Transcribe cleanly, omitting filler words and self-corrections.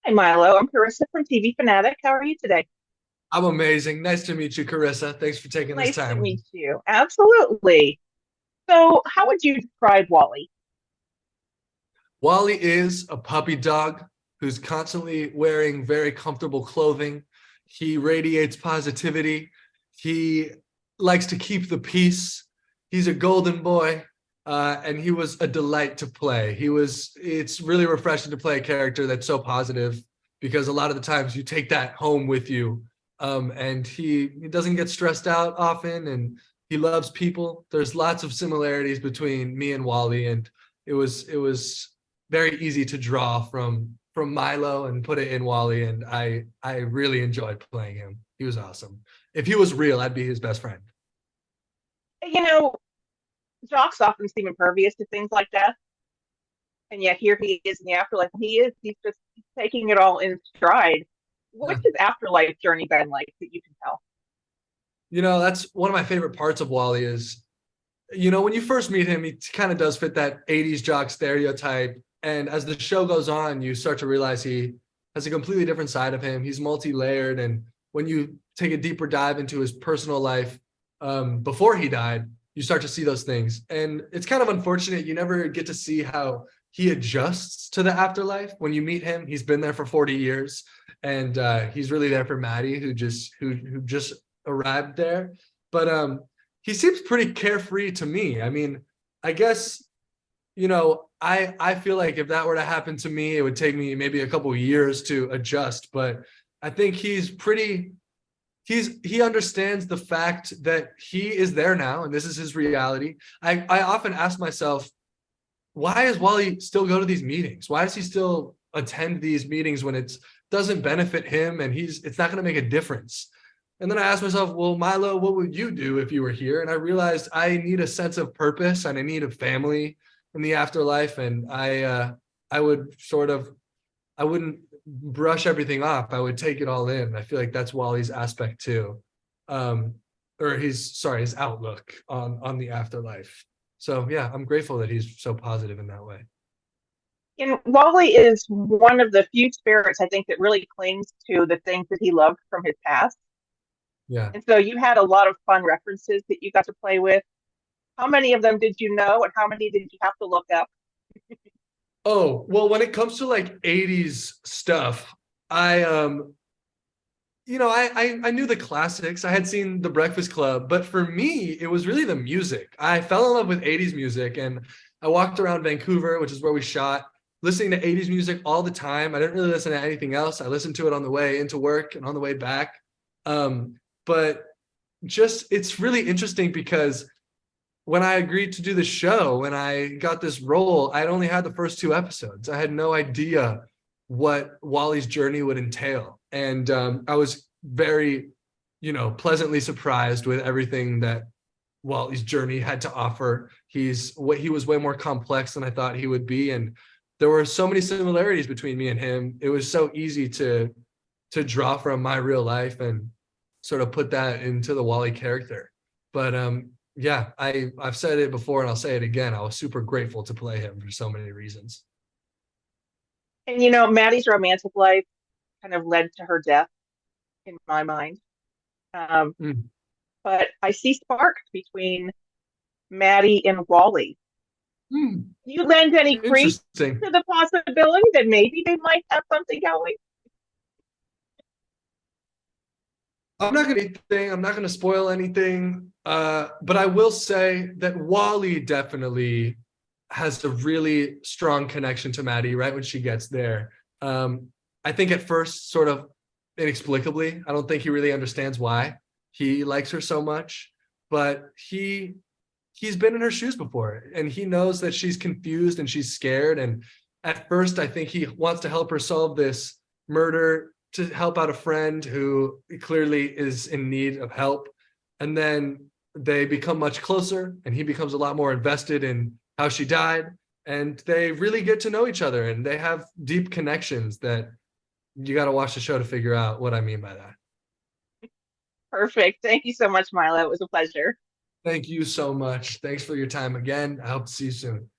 Hi, Milo. I'm Carissa from TV Fanatic. How are you today? I'm amazing. Nice to meet you, Carissa. Thanks for taking this Nice to time with me. meet you. Absolutely. So, how would you describe Wally? Wally is a puppy dog who's constantly wearing very comfortable clothing. He radiates positivity. He likes to keep the peace. He's a golden boy, and he was a delight to play. It's really refreshing to play a character that's so positive because a lot of the times you take that home with you. And he doesn't get stressed out often, and he loves people. There's lots of similarities between me and Wally, and it was very easy to draw from Milo and put it in Wally, and I really enjoyed playing him. He was awesome. If he was real, I'd be his best friend. You know, jocks often seem impervious to things like death, and yet here he is in the afterlife. He's taking it all in stride. Yeah. What's his afterlife journey been like that you can tell? That's one of my favorite parts of Wally is, when you first meet him, he kind of does fit that 80s jock stereotype. And as the show goes on, you start to realize he has a completely different side of him. He's multi-layered. And when you take a deeper dive into his personal life before he died, you start to see those things. And it's kind of unfortunate you never get to see how he adjusts to the afterlife. When you meet him, he's been there for 40 years, and he's really there for Maddie, who just arrived there. But he seems pretty carefree to me. I mean, I guess, I feel like if that were to happen to me, it would take me maybe a couple of years to adjust. But I think he understands the fact that he is there now and this is his reality. I often ask myself, why does Wally still go to these meetings? Why does he still attend these meetings when it doesn't benefit him and it's not going to make a difference? And then I asked myself, well, Milo, what would you do if you were here? And I realized I need a sense of purpose and I need a family in the afterlife. And I would I wouldn't brush everything off. I would take it all in. I feel like that's Wally's aspect too. Um, or his outlook on the afterlife. So yeah, I'm grateful that he's so positive in that way. And Wally is one of the few spirits I think that really clings to the things that he loved from his past. Yeah. And so you had a lot of fun references that you got to play with. How many of them did you know, and how many did you have to look up? Oh, well, when it comes to like 80s stuff, I I knew the classics. I had seen The Breakfast Club, but for me, it was really the music. I fell in love with 80s music, and I walked around Vancouver, which is where we shot, listening to 80s music all the time. I didn't really listen to anything else. I listened to it on the way into work and on the way back. But just it's really interesting because when I agreed to do the show, when I got this role, I'd only had the first two episodes. I had no idea what Wally's journey would entail. And I was very, pleasantly surprised with everything that Wally's journey had to offer. He was way more complex than I thought he would be. And there were so many similarities between me and him. It was so easy to draw from my real life and sort of put that into the Wally character. But yeah, I've said it before and I'll say it again. I was super grateful to play him for so many reasons. And Maddie's romantic life kind of led to her death in my mind. Um, Mm, but I see sparks between Maddie and Wally. mm, You lend any creep interesting. to the possibility that maybe they might have something going? I'm not gonna spoil anything. But I will say that Wally definitely has a really strong connection to Maddie right when she gets there. Um, I think at first, sort of inexplicably, I don't think he really understands why he likes her so much, but he's been in her shoes before and he knows that she's confused and she's scared. And at first, I think he wants to help her solve this murder to help out a friend who clearly is in need of help. And then they become much closer and he becomes a lot more invested in how she died. And they really get to know each other and they have deep connections that you got to watch the show to figure out what I mean by that. Perfect. Thank you so much, Milo. It was a pleasure. Thank you so much. Thanks for your time again. I hope to see you soon.